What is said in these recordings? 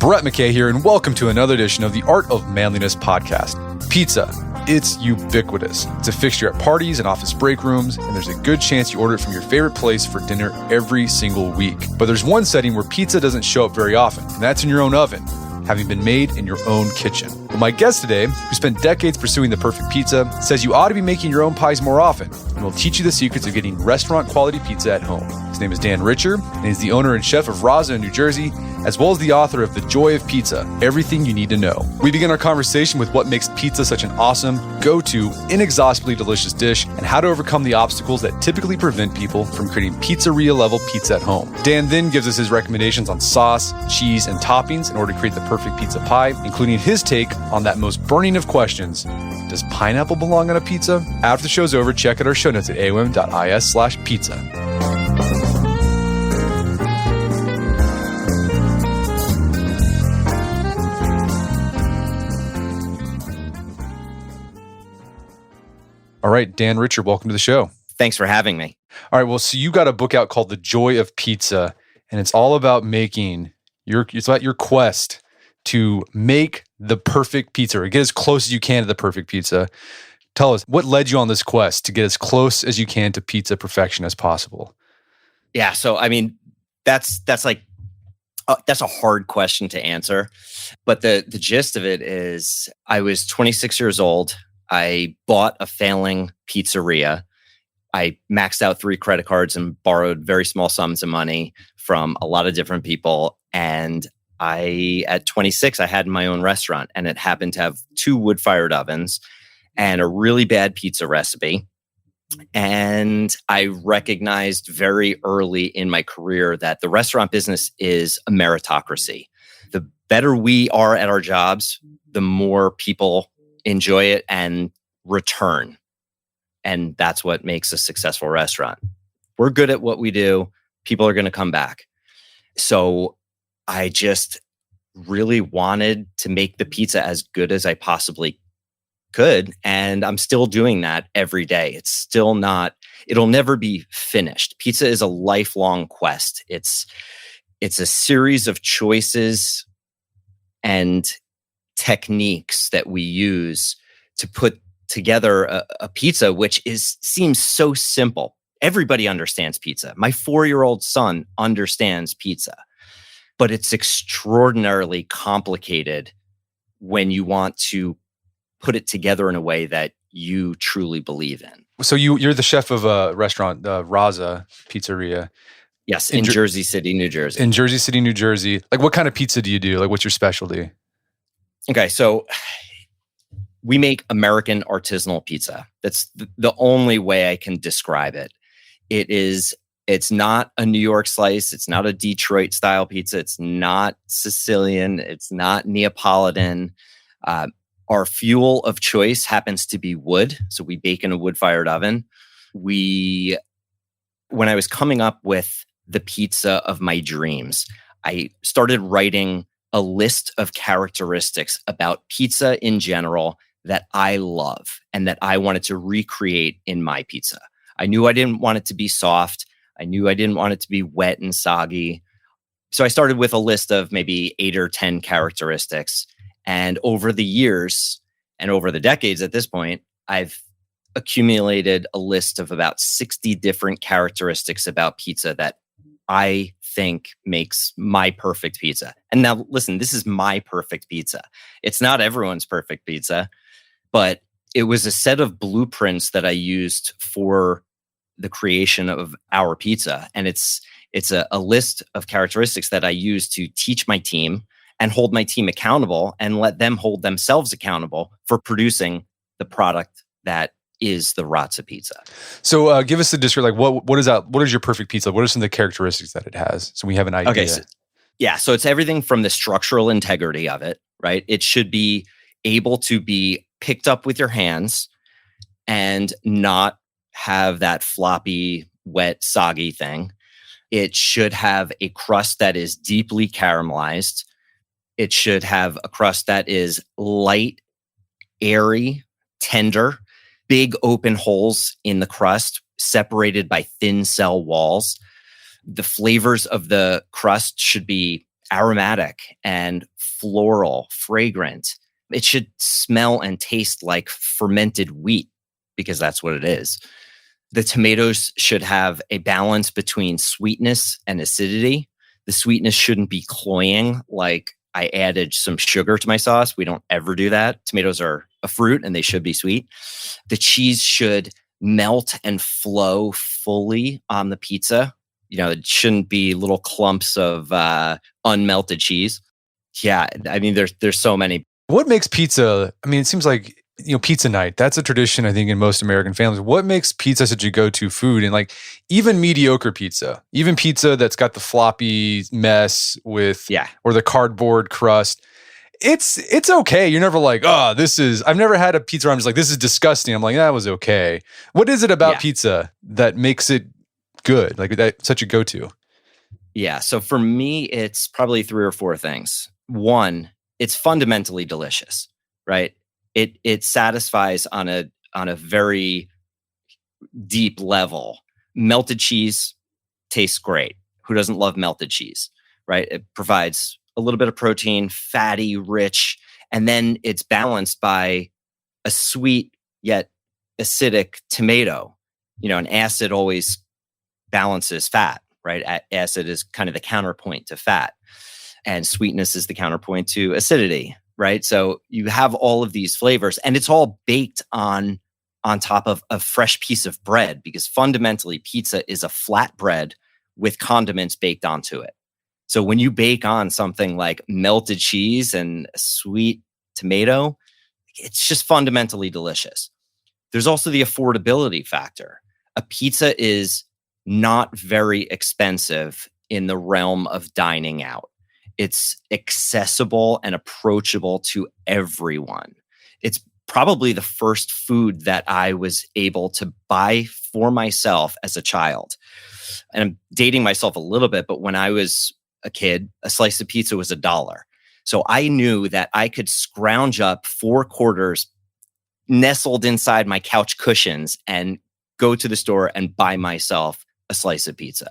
Brett McKay here, and welcome to another edition of the Art of Manliness podcast. Pizza. It's ubiquitous. It's a fixture at parties and office break rooms, and there's a good chance you order it from your favorite place for dinner every single week. But there's one setting where pizza doesn't show up very often, and that's in your own oven, having been made in your own kitchen. Well, my guest today, who spent decades pursuing the perfect pizza, says you ought to be making your own pies more often, and will teach you the secrets of getting restaurant-quality pizza at home. His name is Dan Richer, and he's the owner and chef of Raza in New Jersey, as well as the author of The Joy of Pizza, Everything You Need to Know. We begin our conversation with what makes pizza such an awesome, go-to, inexhaustibly delicious dish, and how to overcome the obstacles that typically prevent people from creating pizzeria-level pizza at home. Dan then gives us his recommendations on sauce, cheese, and toppings in order to create the perfect pizza pie, including his take on that most burning of questions: does pineapple belong on a pizza? After the show's over, check out our show notes at aom.is/pizza. All right, Dan Richer, welcome to the show. Thanks for having me. All right, well, so you got a book out called The Joy of Pizza, and it's all about it's about your quest to make the perfect pizza, or get as close as you can to the perfect pizza. Tell us, what led you on this quest to get as close as you can to pizza perfection as possible? Yeah, so I mean, that's a hard question to answer, but the gist of it is, I was 26 years old. I bought a failing pizzeria. I maxed out 3 credit cards and borrowed very small sums of money from a lot of different people. And at 26, I had my own restaurant, and it happened to have 2 wood-fired ovens and a really bad pizza recipe. And I recognized very early in my career that the restaurant business is a meritocracy. The better we are at our jobs, the more people enjoy it and return. And that's what makes a successful restaurant. We're good at what we do. People are going to come back. So I just really wanted to make the pizza as good as I possibly could. And I'm still doing that every day. It'll never be finished. Pizza is a lifelong quest. It's a series of choices and techniques that we use to put together a pizza, which seems so simple. Everybody understands pizza. My 4-year-old son understands pizza, but it's extraordinarily complicated when you want to put it together in a way that you truly believe in. So you're the chef of a restaurant, Raza Pizzeria. Yes, in Jersey City, New Jersey. In Jersey City, New Jersey. Like, what kind of pizza do you do? Like, what's your specialty? Okay, so we make American artisanal pizza. That's the only way I can describe it. It's not a New York slice. It's not a Detroit style pizza. It's not Sicilian. It's not Neapolitan. Our fuel of choice happens to be wood. So we bake in a wood-fired oven. When I was coming up with the pizza of my dreams, I started writing a list of characteristics about pizza in general that I love and that I wanted to recreate in my pizza. I knew I didn't want it to be soft. I knew I didn't want it to be wet and soggy. So I started with a list of maybe 8 or 10 characteristics. And over the years and over the decades at this point, I've accumulated a list of about 60 different characteristics about pizza that I think makes my perfect pizza. And now listen, this is my perfect pizza. It's not everyone's perfect pizza, but it was a set of blueprints that I used for the creation of our pizza. And it's a list of characteristics that I use to teach my team and hold my team accountable and let them hold themselves accountable for producing the product that is the Raza pizza. So give us the description, like what is that? What is your perfect pizza? What are some of the characteristics that it has? So we have an idea. Okay, so it's everything from the structural integrity of it, right? It should be able to be picked up with your hands and not have that floppy, wet, soggy thing. It should have a crust that is deeply caramelized. It should have a crust that is light, airy, tender, big open holes in the crust separated by thin cell walls. The flavors of the crust should be aromatic and floral, fragrant. It should smell and taste like fermented wheat because that's what it is. The tomatoes should have a balance between sweetness and acidity. The sweetness shouldn't be cloying, like I added some sugar to my sauce. We don't ever do that. Tomatoes are a fruit and they should be sweet. The cheese should melt and flow fully on the pizza. It shouldn't be little clumps of unmelted cheese. Yeah, I mean, there's so many. What makes pizza? I mean, it seems like pizza night. That's a tradition, I think, in most American families. What makes pizza such a go-to food? And like even mediocre pizza, even pizza that's got the floppy mess with, or the cardboard crust, it's okay. You're never like, oh, I've never had a pizza where I'm just like, this is disgusting. I'm like, that was okay. What is it about pizza that makes it good? Like that, such a go-to? Yeah. So for me, it's probably 3 or 4 things. One, it's fundamentally delicious, right? It satisfies on a very deep level. Melted cheese tastes great. Who doesn't love melted cheese, right? It provides a little bit of protein, fatty, rich, and then it's balanced by a sweet yet acidic tomato. An acid always balances fat, right? Acid is kind of the counterpoint to fat, and sweetness is the counterpoint to acidity, right? So you have all of these flavors, and it's all baked on top of a fresh piece of bread, because fundamentally pizza is a flat bread with condiments baked onto it. So when you bake on something like melted cheese and a sweet tomato, it's just fundamentally delicious. There's also the affordability factor. A pizza is not very expensive in the realm of dining out. It's accessible and approachable to everyone. It's probably the first food that I was able to buy for myself as a child. And I'm dating myself a little bit, but when I was a kid, a slice of pizza was $1. So I knew that I could scrounge up 4 quarters nestled inside my couch cushions and go to the store and buy myself a slice of pizza.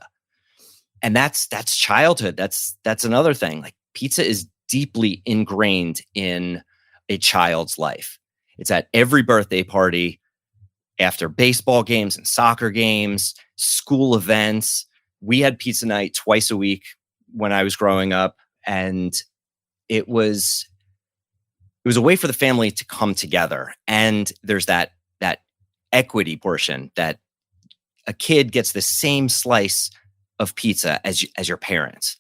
And that's childhood. That's another thing. Like pizza is deeply ingrained in a child's life. It's at every birthday party, after baseball games and soccer games, school events. We had pizza night twice a week when I was growing up, and it was a way for the family to come together. And there's that equity portion that a kid gets the same slice of pizza as your parents.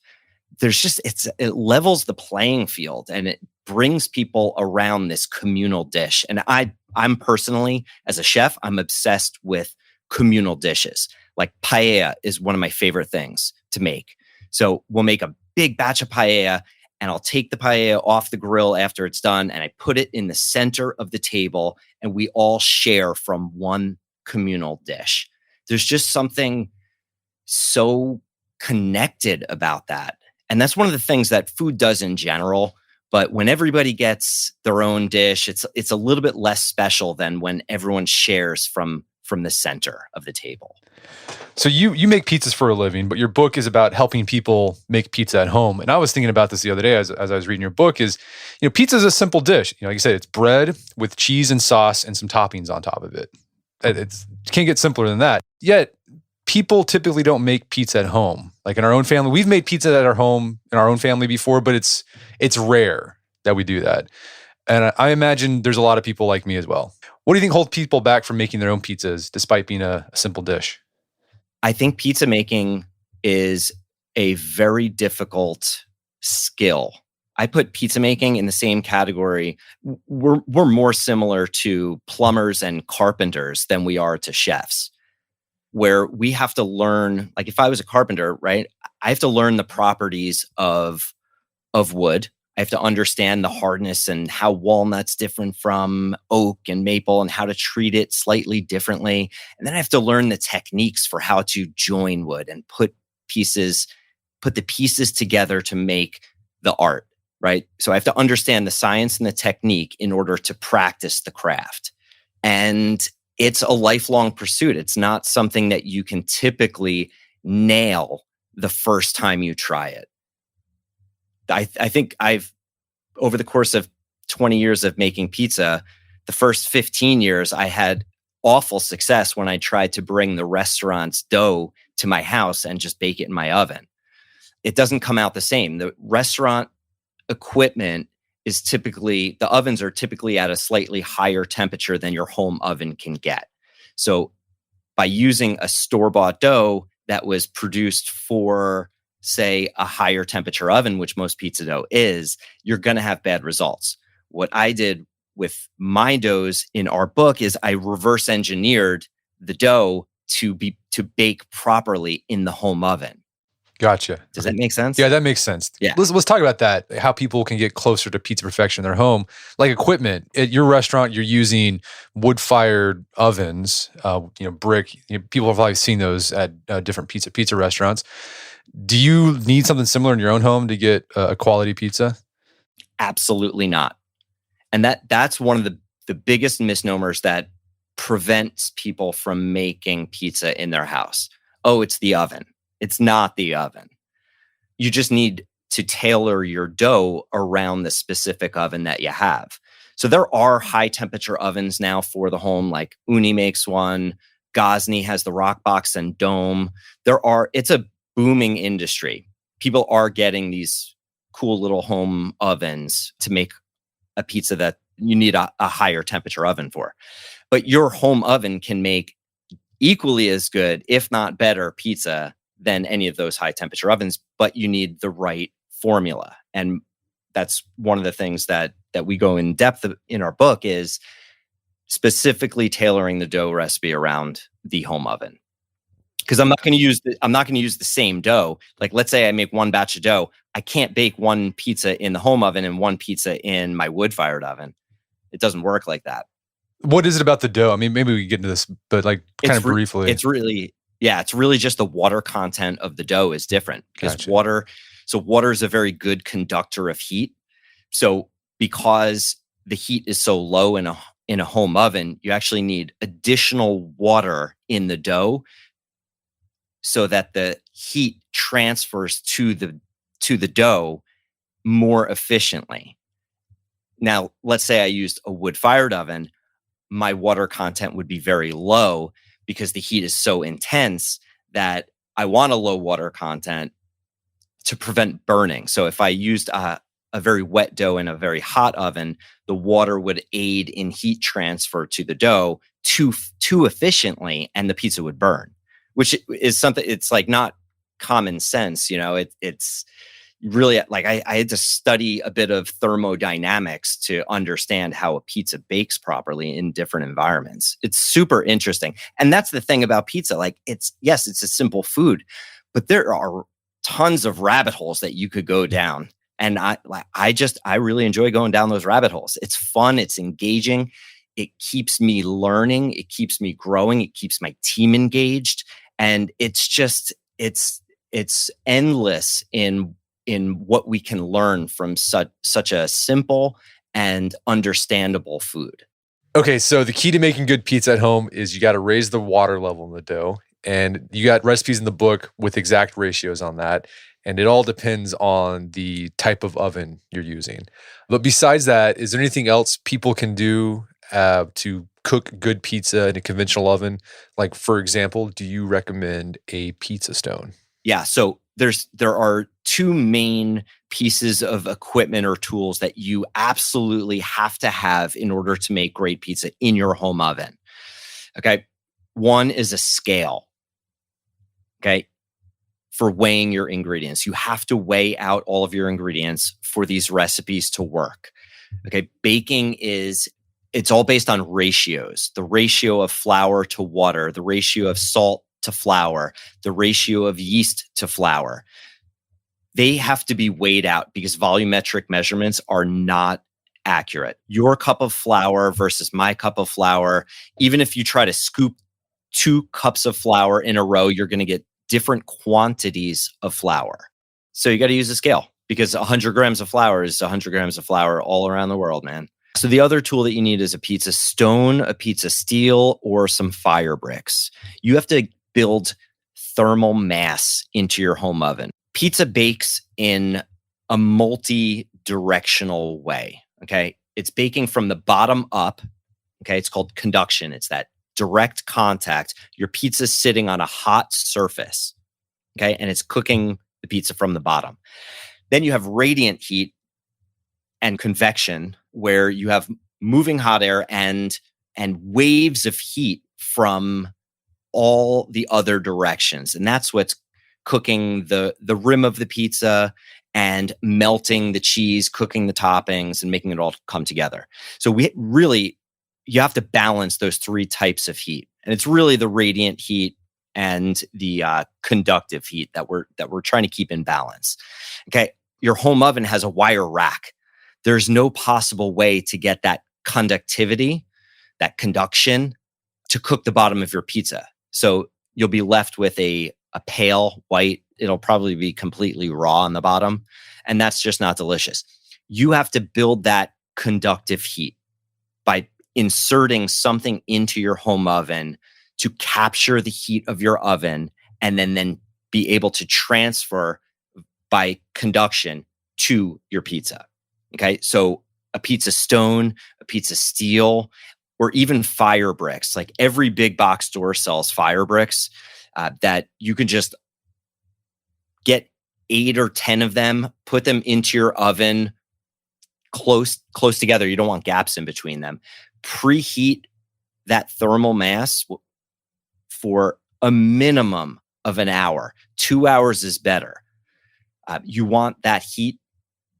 It levels the playing field, and it brings people around this communal dish. And I'm personally, as a chef, I'm obsessed with communal dishes. Like paella is one of my favorite things to make. So we'll make a big batch of paella, and I'll take the paella off the grill after it's done, and I put it in the center of the table, and we all share from one communal dish. There's just something so connected about that. And that's one of the things that food does in general. But when everybody gets their own dish, it's a little bit less special than when everyone shares from the center of the table. So you make pizzas for a living, but your book is about helping people make pizza at home. And I was thinking about this the other day as I was reading your book is, pizza is a simple dish. Like you said, it's bread with cheese and sauce and some toppings on top of it. It can't get simpler than that. Yet people typically don't make pizza at home. Like in our own family, we've made pizza at our home in our own family before, but it's rare that we do that. And I imagine there's a lot of people like me as well. What do you think holds people back from making their own pizzas despite being a simple dish? I think pizza making is a very difficult skill. I put pizza making in the same category. We're more similar to plumbers and carpenters than we are to chefs, where we have to learn, like if I was a carpenter, right, I have to learn the properties of wood. I have to understand the hardness and how walnut's different from oak and maple and how to treat it slightly differently. And then I have to learn the techniques for how to join wood and put the pieces together to make the art, right? So I have to understand the science and the technique in order to practice the craft. And it's a lifelong pursuit. It's not something that you can typically nail the first time you try it. I think I've over the course of 20 years of making pizza, the first 15 years I had awful success when I tried to bring the restaurant's dough to my house and just bake it in my oven. It doesn't come out the same. The restaurant equipment is typically, the ovens are typically at a slightly higher temperature than your home oven can get. So by using a store-bought dough that was produced for, say, a higher temperature oven, which most pizza dough is, you're going to have bad results. What I did with my doughs in our book is I reverse engineered the dough to bake properly in the home oven. Gotcha. Does that make sense? Yeah, that makes sense. Yeah. Let's talk about that, how people can get closer to pizza perfection in their home. Like equipment, at your restaurant, you're using wood-fired ovens, brick. People have probably seen those at different pizza restaurants. Do you need something similar in your own home to get a quality pizza? Absolutely not. And that's one of the biggest misnomers that prevents people from making pizza in their house. Oh, it's the oven. It's not the oven. You just need to tailor your dough around the specific oven that you have. So there are high temperature ovens now for the home, like Uni makes one. Gosney has the Rockbox and Dome. It's a booming industry. People are getting these cool little home ovens to make a pizza that you need a higher temperature oven for. But your home oven can make equally as good, if not better, pizza than any of those high temperature ovens, but you need the right formula. And that's one of the things that we go in depth in our book is specifically tailoring the dough recipe around the home oven. Because I'm not going to use the same dough. Like, let's say I make one batch of dough. I can't bake one pizza in the home oven and one pizza in my wood-fired oven. It doesn't work like that. What is it about the dough? I mean, maybe we can get into this, but like kind of briefly. It's really just the water content of the dough is different because Gotcha. water is a very good conductor of heat. So because the heat is so low in a home oven, you actually need additional water in the dough so that the heat transfers to the dough more efficiently. Now, let's say I used a wood-fired oven, my water content would be very low because the heat is so intense that I want a low water content to prevent burning. So if I used a very wet dough in a very hot oven, the water would aid in heat transfer to the dough too efficiently, and the pizza would burn, which is something, it's like not common sense. It's really like I had to study a bit of thermodynamics to understand how a pizza bakes properly in different environments. It's super interesting. And that's the thing about pizza. Like it's a simple food, but there are tons of rabbit holes that you could go down. And I really enjoy going down those rabbit holes. It's fun. It's engaging. It keeps me learning. It keeps me growing. It keeps my team engaged. And it's endless in what we can learn from such a simple and understandable food. Okay, so the key to making good pizza at home is you got to raise the water level in the dough. And you got recipes in the book with exact ratios on that. And it all depends on the type of oven you're using. But besides that, is there anything else people can do to cook good pizza in a conventional oven? Like, for example, do you recommend a pizza stone? Yeah, so there are two main pieces of equipment or tools that you absolutely have to have in order to make great pizza in your home oven. Okay. One is a scale. Okay. For weighing your ingredients. You have to weigh out all of your ingredients for these recipes to work. Okay. Baking it's all based on ratios. The ratio of flour to water, the ratio of salt to flour, the ratio of yeast to flour. They have to be weighed out because volumetric measurements are not accurate. Your cup of flour versus my cup of flour, even if you try to scoop 2 cups of flour in a row, you're going to get different quantities of flour. So you got to use a scale because 100 grams of flour is 100 grams of flour all around the world, man. So the other tool that you need is a pizza stone, a pizza steel, or some fire bricks. You have to build thermal mass into your home oven. Pizza bakes in a multi unidirectional way. Okay. It's baking from the bottom up. Okay. It's called conduction. It's that direct contact. Your pizza's sitting on a hot surface. Okay. And it's cooking the pizza from the bottom. Then you have radiant heat and convection, where you have moving hot air and waves of heat from all the other directions. And that's what's cooking the rim of the pizza and melting the cheese, cooking the toppings, and making it all come together. So you have to balance those three types of heat. And it's really the radiant heat and the conductive heat that we're trying to keep in balance. Okay. Your home oven has a wire rack. There's no possible way to get that conductivity, that conduction, to cook the bottom of your pizza. So you'll be left with a pale white. It'll probably be completely raw on the bottom. And that's just not delicious. You have to build that conductive heat by inserting something into your home oven to capture the heat of your oven and then be able to transfer by conduction to your pizza. Okay. So a pizza stone, a pizza steel, or even fire bricks. Like every big box store sells fire bricks that you can just get 8 or 10 of them, put them into your oven close together. You don't want gaps in between them. Preheat that thermal mass for a minimum of an hour. 2 hours is better. You want that heat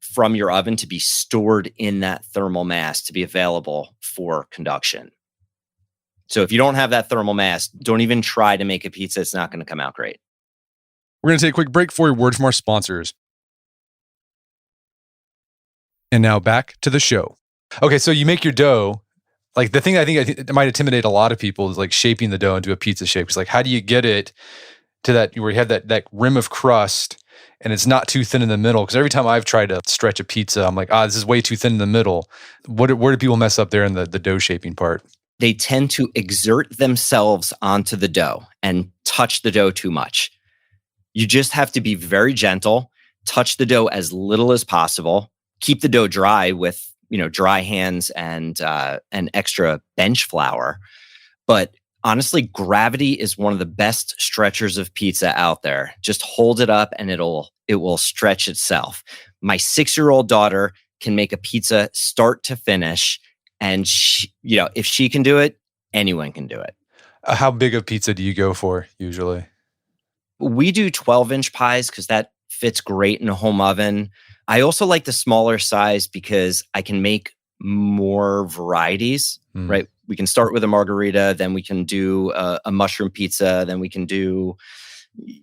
from your oven to be stored in that thermal mass to be available for conduction. So if you don't have that thermal mass, don't even try to make a pizza. It's not going to come out great. We're going to take a quick break for a word from our sponsors. And now back to the show. Okay, so you make your dough. Like the thing I think it might intimidate a lot of people is like shaping the dough into a pizza shape. It's like, how do you get it to that where you have that rim of crust and it's not too thin in the middle? Because every time I've tried to stretch a pizza, I'm like, this is way too thin in the middle. Where do people mess up there in the dough shaping part? They tend to exert themselves onto the dough and touch the dough too much. You just have to be very gentle, touch the dough as little as possible, keep the dough dry with dry hands and extra bench flour. But honestly, gravity is one of the best stretchers of pizza out there. Just hold it up and it will stretch itself. My 6-year-old daughter can make a pizza start to finish, and if she can do it, anyone can do it. How big of pizza do you go for usually? We do 12-inch pies because that fits great in a home oven. I also like the smaller size because I can make more varieties, right? We can start with a margarita, then we can do a mushroom pizza, then we can do,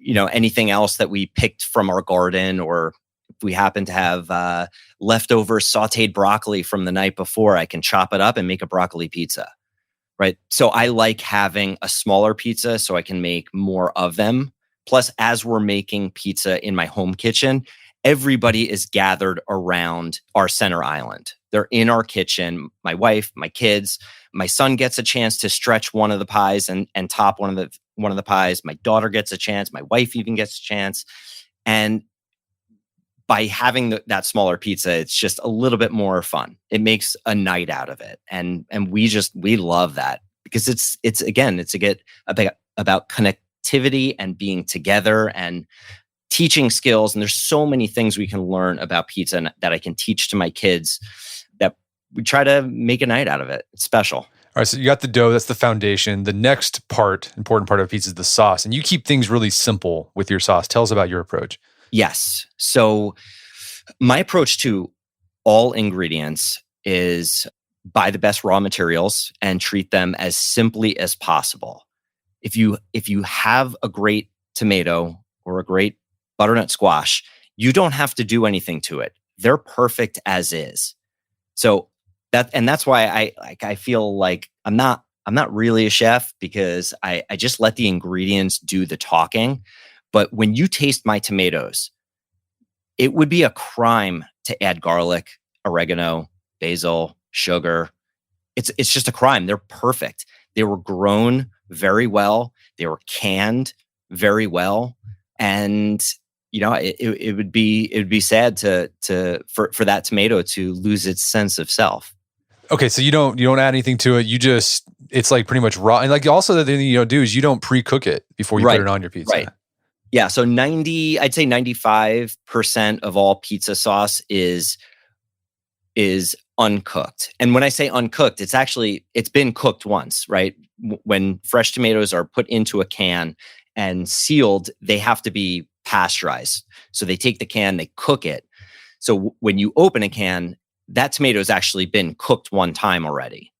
anything else that we picked from our garden, or if we happen to have leftover sauteed broccoli from the night before, I can chop it up and make a broccoli pizza, right? So I like having a smaller pizza so I can make more of them. Plus, as we're making pizza in my home kitchen, everybody is gathered around our center island. They're in our kitchen. My wife, my kids, my son gets a chance to stretch one of the pies and top one of the pies. My daughter gets a chance. My wife even gets a chance. And by having that smaller pizza, it's just a little bit more fun. It makes a night out of it, and we love that because it's about connectivity and being together and teaching skills. And there's so many things we can learn about pizza and that I can teach to my kids that we try to make a night out of it. It's special. All right, so you got the dough, that's the foundation. The next important part of pizza is the sauce. And you keep things really simple with your sauce. Tell us about your approach. Yes. So my approach to all ingredients is buy the best raw materials and treat them as simply as possible. If you have a great tomato or a great butternut squash, you don't have to do anything to it. They're perfect as is. So that's why I feel like I'm not really a chef, because I just let the ingredients do the talking. But when you taste my tomatoes, it would be a crime to add garlic, oregano, basil, sugar. It's just a crime. They're perfect. They were grown very well. They were canned very well. And it would be sad for that tomato to lose its sense of self. Okay, so you don't add anything to it. It's like pretty much raw. And like also the thing you don't do is you don't pre-cook it before you put it on your pizza. Right. Yeah. So I'd say 95% of all pizza sauce is uncooked. And when I say uncooked, it's been cooked once, right? When fresh tomatoes are put into a can and sealed, they have to be pasteurized. So they take the can, they cook it. So when you open a can, that tomato's actually been cooked one time already,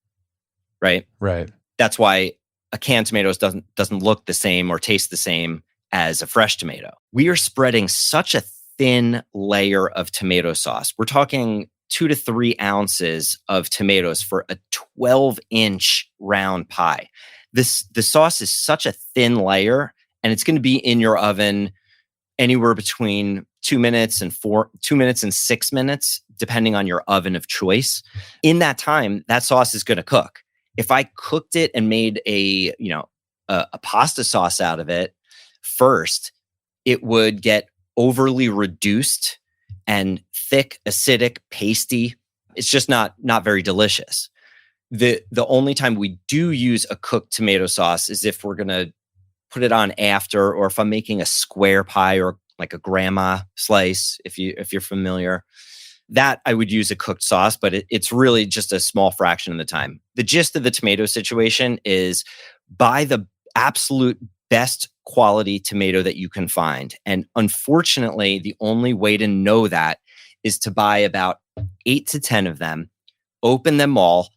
right? Right. That's why a canned tomato doesn't look the same or taste the same as a fresh tomato. We are spreading such a thin layer of tomato sauce. We're talking 2 to 3 ounces of tomatoes for a 12-inch round pie. The sauce is such a thin layer, and it's going to be in your oven anywhere between 2 minutes and 6 minutes, depending on your oven of choice. In that time, that sauce is going to cook. If I cooked it and made a pasta sauce out of it first, it would get overly reduced and thick, acidic, pasty. It's just not very delicious. The only time we do use a cooked tomato sauce is if we're going to put it on after, or if I'm making a square pie or like a grandma slice, if you're familiar, that I would use a cooked sauce, but it's really just a small fraction of the time. The gist of the tomato situation is buy the absolute best quality tomato that you can find. And unfortunately, the only way to know that is to buy about 8 to 10 of them, open them all,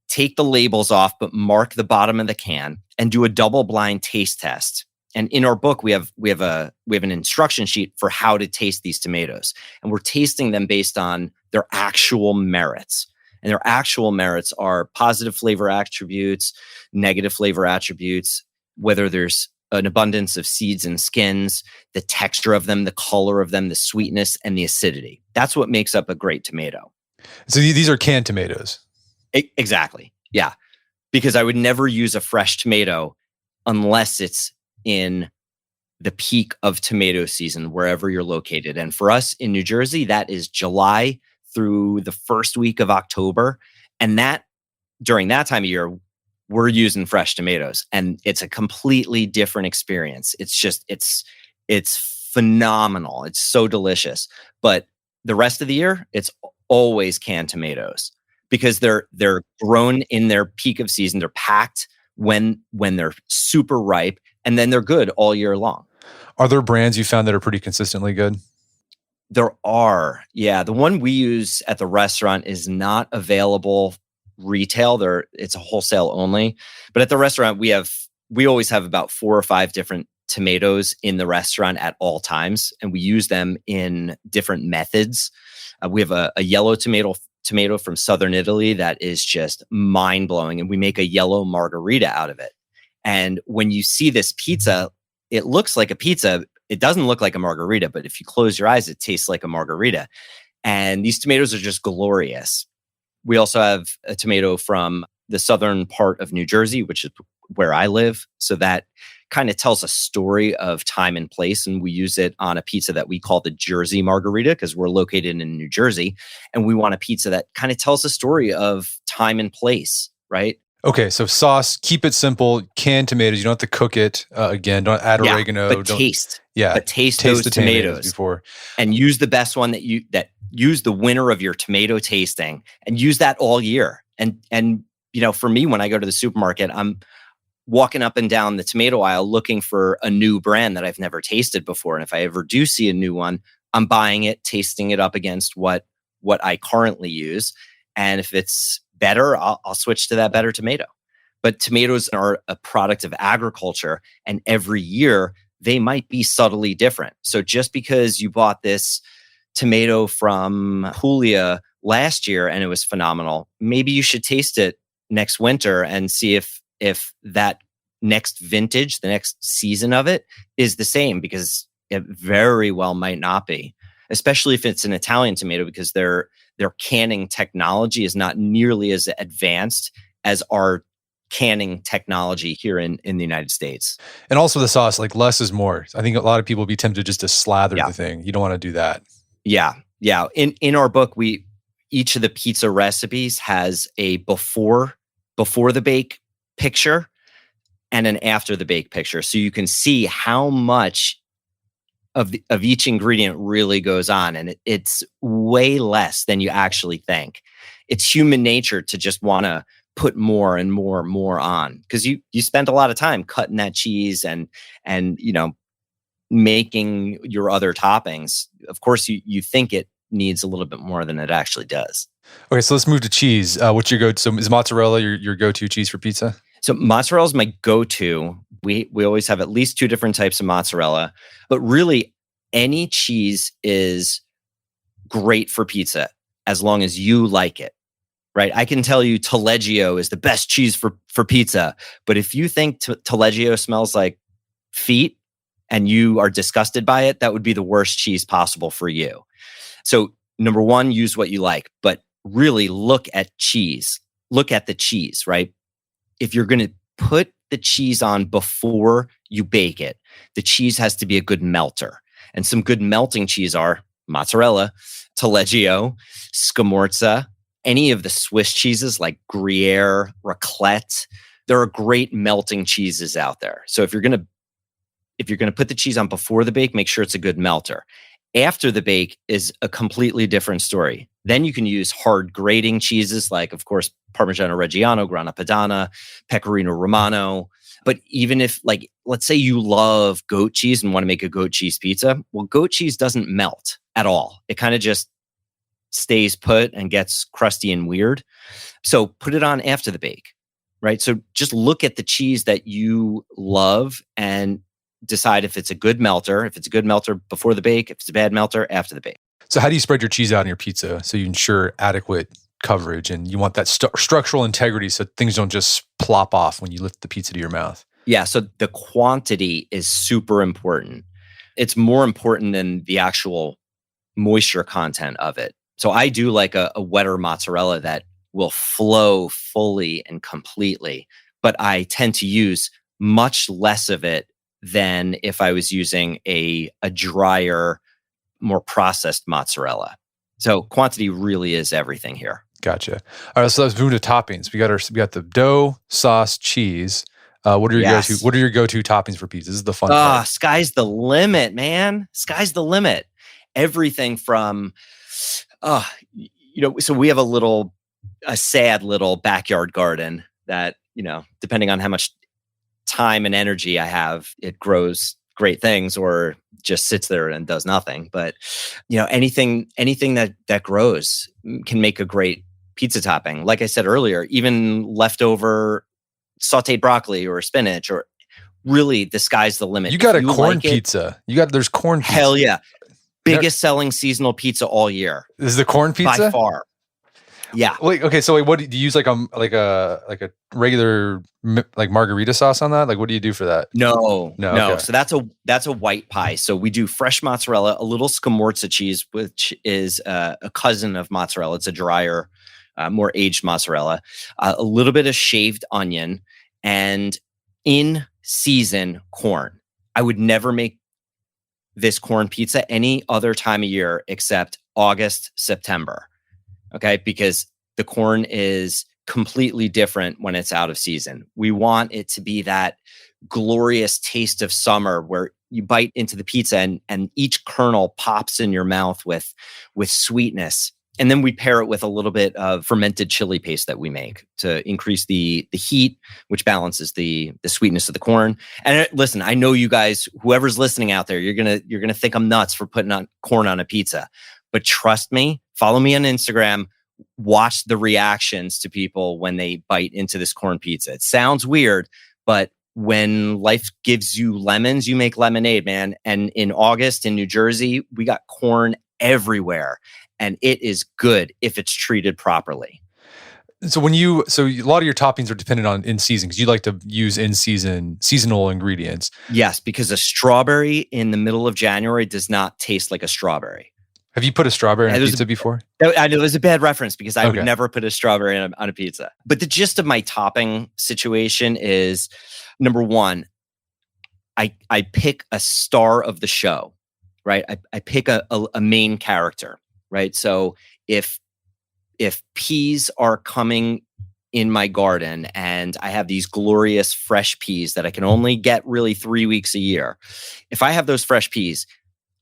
take the labels off, but mark the bottom of the can and do a double-blind taste test. And in our book, we have an instruction sheet for how to taste these tomatoes. And we're tasting them based on their actual merits. And their actual merits are positive flavor attributes, negative flavor attributes, whether there's an abundance of seeds and skins, the texture of them, the color of them, the sweetness, and the acidity. That's what makes up a great tomato. So these are canned tomatoes. Exactly. Yeah. Because I would never use a fresh tomato unless it's in the peak of tomato season, wherever you're located. And for us in New Jersey, that is July through the first week of October. And during that time of year, we're using fresh tomatoes, and it's a completely different experience. It's phenomenal. It's so delicious. But the rest of the year, it's always canned tomatoes because they're grown in their peak of season. They're packed when they're super ripe, and then they're good all year long. Are there brands you found that are pretty consistently good? There are. Yeah. The one we use at the restaurant is not available retail. It's a wholesale only. But at the restaurant, we always have about 4 or 5 different tomatoes in the restaurant at all times, and we use them in different methods. We have a yellow tomato from southern Italy that is just mind-blowing, and we make a yellow margarita out of it. And when you see this pizza, it looks like a pizza. It doesn't look like a margarita, but if you close your eyes, it tastes like a margarita. And these tomatoes are just glorious. We also have a tomato from the southern part of New Jersey, which is where I live. So that kind of tells a story of time and place. And we use it on a pizza that we call the Jersey margarita because we're located in New Jersey. And we want a pizza that kind of tells a story of time and place, right? Okay, so sauce, keep it simple. Canned tomatoes, you don't have to cook it again. Don't add oregano. But taste the those tomatoes before, and use the best one that use the winner of your tomato tasting, and use that all year. And for me, when I go to the supermarket, I'm walking up and down the tomato aisle looking for a new brand that I've never tasted before. And if I ever do see a new one, I'm buying it, tasting it up against what I currently use. And if it's better, I'll switch to that better tomato. But tomatoes are a product of agriculture, and every year they might be subtly different. So just because you bought this tomato from Puglia last year and it was phenomenal, maybe you should taste it next winter and see if that next vintage, the next season of it is the same, because it very well might not be, especially if it's an Italian tomato, because their canning technology is not nearly as advanced as our canning technology here in the United States. And also the sauce, like less is more. I think a lot of people would be tempted just to slather Yeah. the thing. You don't want to do that. Yeah. Yeah. In our book, each of the pizza recipes has a before the bake picture and an after the bake picture. So you can see how much of each ingredient really goes on. And it's way less than you actually think. It's human nature to just want to put more and more and more on, because you spend a lot of time cutting that cheese and making your other toppings. Of course, you think it needs a little bit more than it actually does. Okay, so let's move to cheese. What's your go-to? So is mozzarella your go-to cheese for pizza? So mozzarella is my go-to. We always have at least 2 different types of mozzarella, but really any cheese is great for pizza as long as you like it, right? I can tell you Taleggio is the best cheese for pizza, but if you think Taleggio smells like feet and you are disgusted by it, that would be the worst cheese possible for you. So number one, use what you like, but really look at cheese. Look at the cheese, right? If you're going to put the cheese on before you bake it, the cheese has to be a good melter. And some good melting cheese are mozzarella, Taleggio, Scamorza, any of the Swiss cheeses like Gruyere, Raclette. There are great melting cheeses out there. So if you're going to put the cheese on before the bake, make sure it's a good melter. After the bake is a completely different story. Then you can use hard grating cheeses like, of course, Parmigiano Reggiano, Grana Padano, Pecorino Romano. But even if, like, let's say you love goat cheese and want to make a goat cheese pizza, well, goat cheese doesn't melt at all. It kind of just stays put and gets crusty and weird. So put it on after the bake, right? So just look at the cheese that you love and decide if it's a good melter. If it's a good melter before the bake, if it's a bad melter after the bake. So how do you spread your cheese out on your pizza so you ensure adequate coverage and you want that structural integrity so things don't just plop off when you lift the pizza to your mouth? Yeah, so the quantity is super important. It's more important than the actual moisture content of it. So I do like a wetter mozzarella that will flow fully and completely, but I tend to use much less of it than if I was using a drier, more processed mozzarella. So quantity really is everything here. Gotcha. All right, so let's move to toppings. We got the dough, sauce, cheese. What are your go-to toppings for pizza? This is the fun part. Sky's the limit, man. Sky's the limit. Everything from, so we have a sad little backyard garden that, depending on how much time and energy I have, it grows great things or just sits there and does nothing. But, anything that grows can make a great pizza topping. Like I said earlier, even leftover sauteed broccoli or spinach, or really the sky's the limit. You got a corn pizza. There's corn pizza. Hell yeah. Biggest selling seasonal pizza all year. This is the corn pizza? By far. Yeah. Wait, okay, so what do you use, like a regular like margarita sauce on that? Like what do you do for that? No. Okay. So that's a white pie. So we do fresh mozzarella, a little Scamorza cheese, which is a cousin of mozzarella. It's a drier, more aged mozzarella, a little bit of shaved onion, and in season corn. I would never make this corn pizza any other time of year except August, September. Okay, because the corn is completely different when it's out of season. We want it to be that glorious taste of summer where you bite into the pizza and each kernel pops in your mouth with sweetness. And then we pair it with a little bit of fermented chili paste that we make to increase the heat, which balances the sweetness of the corn. And listen, I know you guys, whoever's listening out there, you're gonna think I'm nuts for putting on corn on a pizza. But trust me, follow me on Instagram, watch the reactions to people when they bite into this corn pizza. It sounds weird, but when life gives you lemons, you make lemonade, man. And in August in New Jersey, we got corn everywhere. And it is good if it's treated properly. So a lot of your toppings are dependent on in season because you like to use seasonal ingredients. Yes, because a strawberry in the middle of January does not taste like a strawberry. Have you put a strawberry on And a it was pizza before? I know it was a bad reference because I would Okay. never put a strawberry on a pizza. But the gist of my topping situation is, number one, I pick a star of the show, right? I pick a main character, right? So if peas are coming in my garden and I have these glorious fresh peas that I can only get really 3 weeks a year, if I have those fresh peas,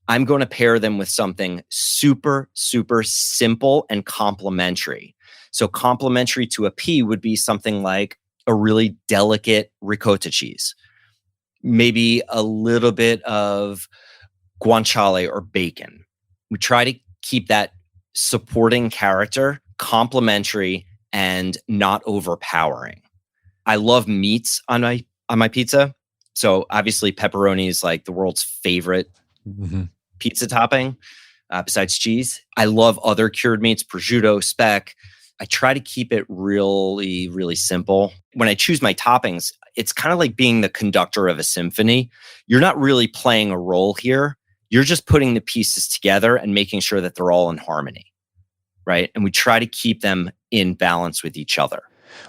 I'm going to pair them with something super, super simple and complementary. So complementary to a pea would be something like a really delicate ricotta cheese, maybe a little bit of guanciale or bacon. We try to keep that supporting character complementary and not overpowering. I love meats on my pizza. So obviously pepperoni is like the world's favorite pizza topping besides cheese. I love other cured meats, prosciutto, speck. I try to keep it really, really simple. When I choose my toppings, it's kind of like being the conductor of a symphony. You're not really playing a role here. You're just putting the pieces together and making sure that they're all in harmony, right? And we try to keep them in balance with each other.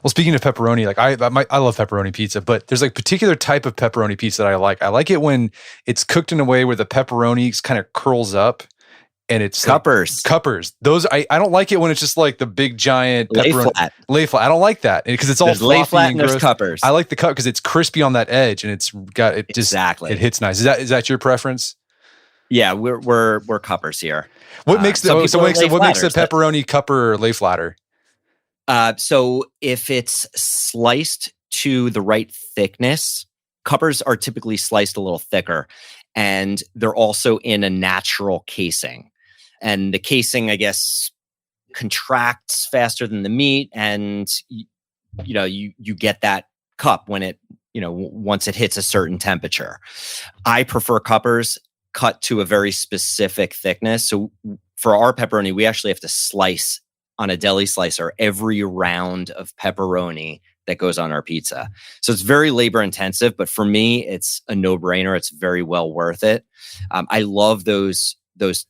Well, speaking of pepperoni, like I love pepperoni pizza, but there's like particular type of pepperoni pizza that I like. I like it when it's cooked in a way where the pepperoni kind of curls up and it's cuppers. Like, cuppers. Those I don't like it when it's just like the big giant pepperoni lay flat. I don't like that because it's all there's lay flat and gross. There's cuppers. I like the cup because it's crispy on that edge and it's got it just exactly. It hits nice. Is that your preference? Yeah, we're cuppers here. What makes what makes the pepperoni cupper lay flatter? So if it's sliced to the right thickness, cuppers are typically sliced a little thicker, and they're also in a natural casing. And the casing, I guess, contracts faster than the meat, and you get that cup when it once it hits a certain temperature. I prefer cuppers cut to a very specific thickness. So for our pepperoni, we actually have to slice on a deli slicer every round of pepperoni that goes on our pizza. So it's very labor intensive, but for me, it's a no-brainer. It's very well worth it. I love those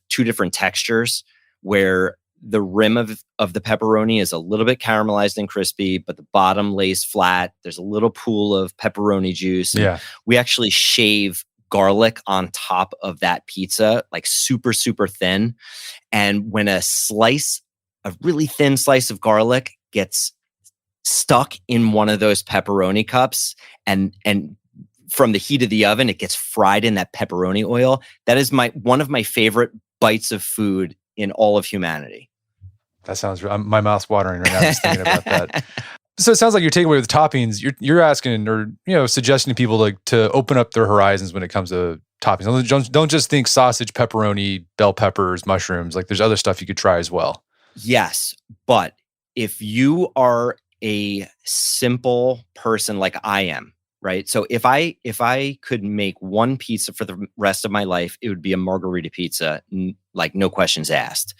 two different textures where the rim of the pepperoni is a little bit caramelized and crispy, but the bottom lays flat. There's a little pool of pepperoni juice. Yeah. We actually shave garlic on top of that pizza, like super, super thin. And when a really thin slice of garlic gets stuck in one of those pepperoni cups and from the heat of the oven, it gets fried in that pepperoni oil. That is one of my favorite bites of food in all of humanity. That sounds, my mouth's watering right now just thinking about that. So it sounds like you're taking away with toppings. You're asking or suggesting to people to open up their horizons when it comes to toppings. Don't just think sausage, pepperoni, bell peppers, mushrooms. Like there's other stuff you could try as well. Yes, but if you are a simple person like I am, right? So if I could make one pizza for the rest of my life, it would be a margarita pizza, like no questions asked.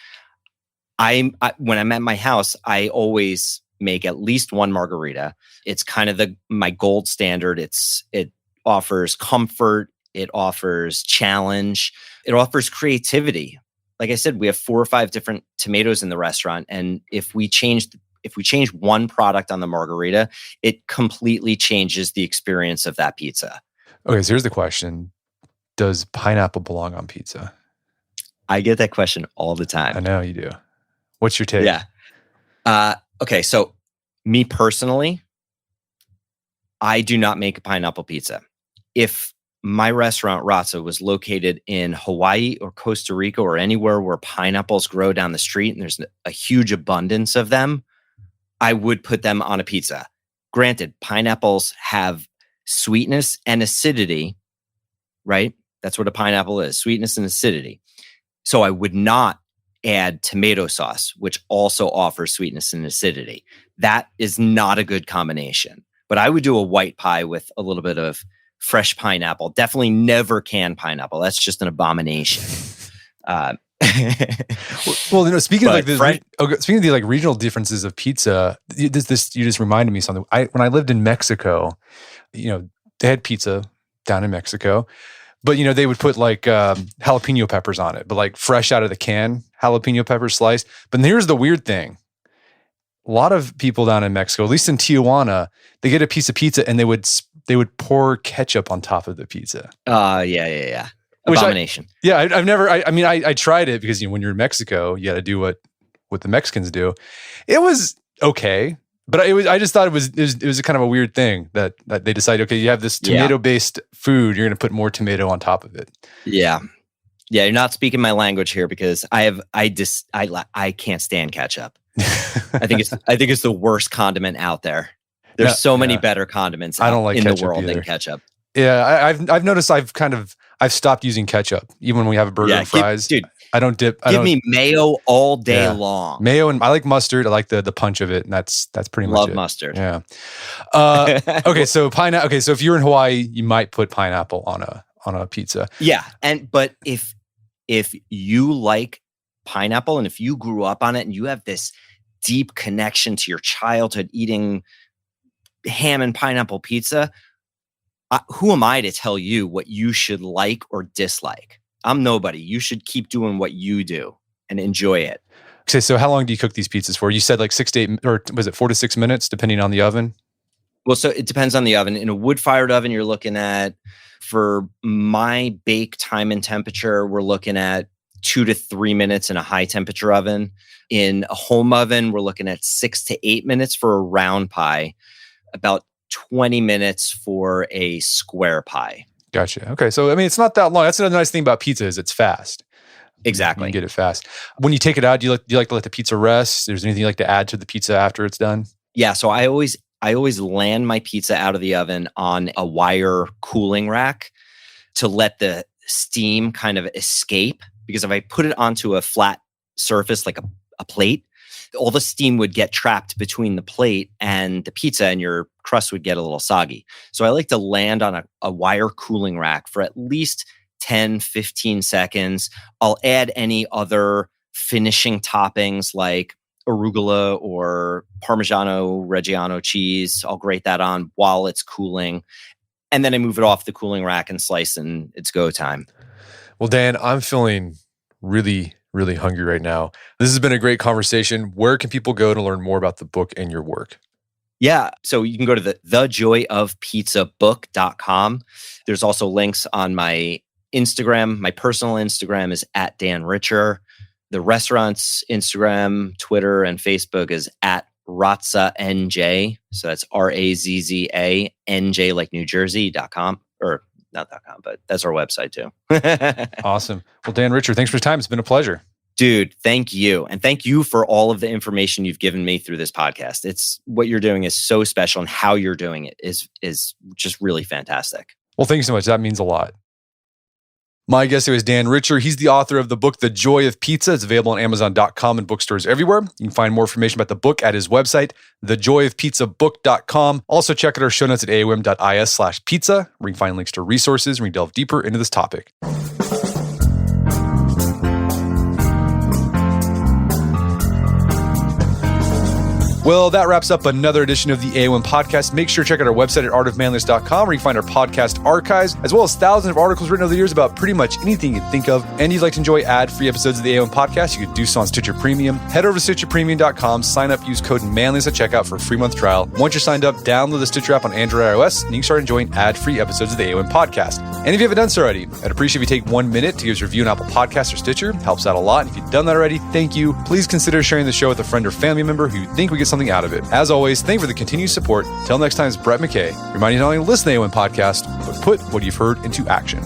When I'm at my house, I always make at least one margarita. It's kind of my gold standard. It offers comfort. It offers challenge. It offers creativity. Like I said, we have 4 or 5 different tomatoes in the restaurant, and if we change one product on the margarita, it completely changes the experience of that pizza. Okay, so here's the question: does pineapple belong on pizza? I get that question all the time. I know you do. What's your take? Yeah. Okay, so me personally, I do not make a pineapple pizza. If my restaurant, Razza, was located in Hawaii or Costa Rica or anywhere where pineapples grow down the street and there's a huge abundance of them, I would put them on a pizza. Granted, pineapples have sweetness and acidity, right? That's what a pineapple is, sweetness and acidity. So I would not add tomato sauce, which also offers sweetness and acidity. That is not a good combination. But I would do a white pie with a little bit of fresh pineapple. Definitely never canned pineapple. That's just an abomination. Well, speaking of the like regional differences of pizza, you just reminded me of something. When I lived in Mexico, they had pizza down in Mexico, But, they would put like jalapeno peppers on it, but like fresh out of the can, jalapeno peppers sliced. But here's the weird thing. A lot of people down in Mexico, at least in Tijuana, they get a piece of pizza and they would pour ketchup on top of the pizza. Yeah. Abomination. I've never, I tried it because, when you're in Mexico, you got to do what the Mexicans do. It was okay. But I just thought it was kind of a weird thing that they decided, okay, you have this tomato-based food, you're going to put more tomato on top of it. Yeah. Yeah, you're not speaking my language here because I can't stand ketchup. I think it's the worst condiment out there. There's so many better condiments in the world than ketchup. Yeah, I've noticed I've stopped using ketchup even when we have a burger and fries. Dude, I don't dip. Give me mayo all day long. Mayo, and I like mustard. I like the punch of it, and that's pretty much it. Love mustard. Yeah. Okay, so pineapple. Okay, so if you're in Hawaii, you might put pineapple on a pizza. Yeah, but if you like pineapple and if you grew up on it and you have this deep connection to your childhood eating ham and pineapple pizza, who am I to tell you what you should like or dislike? I'm nobody. You should keep doing what you do and enjoy it. Okay, so how long do you cook these pizzas for? You said like 6 to 8, or was it 4 to 6 minutes, depending on the oven? Well, so it depends on the oven. In a wood-fired oven, you're looking at, for my bake time and temperature, we're looking at 2 to 3 minutes in a high-temperature oven. In a home oven, we're looking at 6 to 8 minutes for a round pie, about 20 minutes for a square pie. Gotcha. Okay. So, it's not that long. That's another nice thing about pizza is it's fast. Exactly. You can get it fast. When you take it out, do you like to let the pizza rest? Is there anything you like to add to the pizza after it's done? Yeah. So I always land my pizza out of the oven on a wire cooling rack to let the steam kind of escape. Because if I put it onto a flat surface, like a plate, all the steam would get trapped between the plate and the pizza and your crust would get a little soggy. So I like to land on a wire cooling rack for at least 10, 15 seconds. I'll add any other finishing toppings like arugula or Parmigiano Reggiano cheese. I'll grate that on while it's cooling. And then I move it off the cooling rack and slice, and it's go time. Well, Dan, I'm feeling really, really hungry right now. This has been a great conversation. Where can people go to learn more about the book and your work? Yeah. So you can go to thejoyofpizzabook.com. There's also links on my Instagram. My personal Instagram is @DanRicher. The restaurant's Instagram, Twitter, and Facebook is @RazzaNJ. So that's RAZZANJ, like New Jersey.com, or not .com, but that's our website too. Awesome. Well, Dan Richer, thanks for your time. It's been a pleasure. Dude, thank you. And thank you for all of the information you've given me through this podcast. It's what you're doing is so special, and how you're doing it is just really fantastic. Well, thank you so much. That means a lot. My guest today is Dan Richer. He's the author of the book, The Joy of Pizza. It's available on Amazon.com and bookstores everywhere. You can find more information about the book at his website, thejoyofpizzabook.com. Also, check out our show notes at aom.is/pizza, where you can find links to resources and we delve deeper into this topic. Well, that wraps up another edition of the AOM podcast. Make sure to check out our website at artofmanliness.com, where you can find our podcast archives, as well as thousands of articles written over the years about pretty much anything you can think of. And if you'd like to enjoy ad-free episodes of the AOM podcast, you could do so on Stitcher Premium. Head over to stitcherpremium.com, sign up, use code manliness at checkout for a free month trial. Once you're signed up, download the Stitcher app on Android or iOS, and you can start enjoying ad-free episodes of the AOM podcast. And if you haven't done so already, I'd appreciate if you take 1 minute to give us a review on Apple Podcasts or Stitcher. It helps out a lot. And if you've done that already, thank you. Please consider sharing the show with a friend or family member who you think would get something out of it. As always, thank you for the continued support. Till next time, it's Brett McKay, reminding you not only to listen to the AOM podcast, but put what you've heard into action.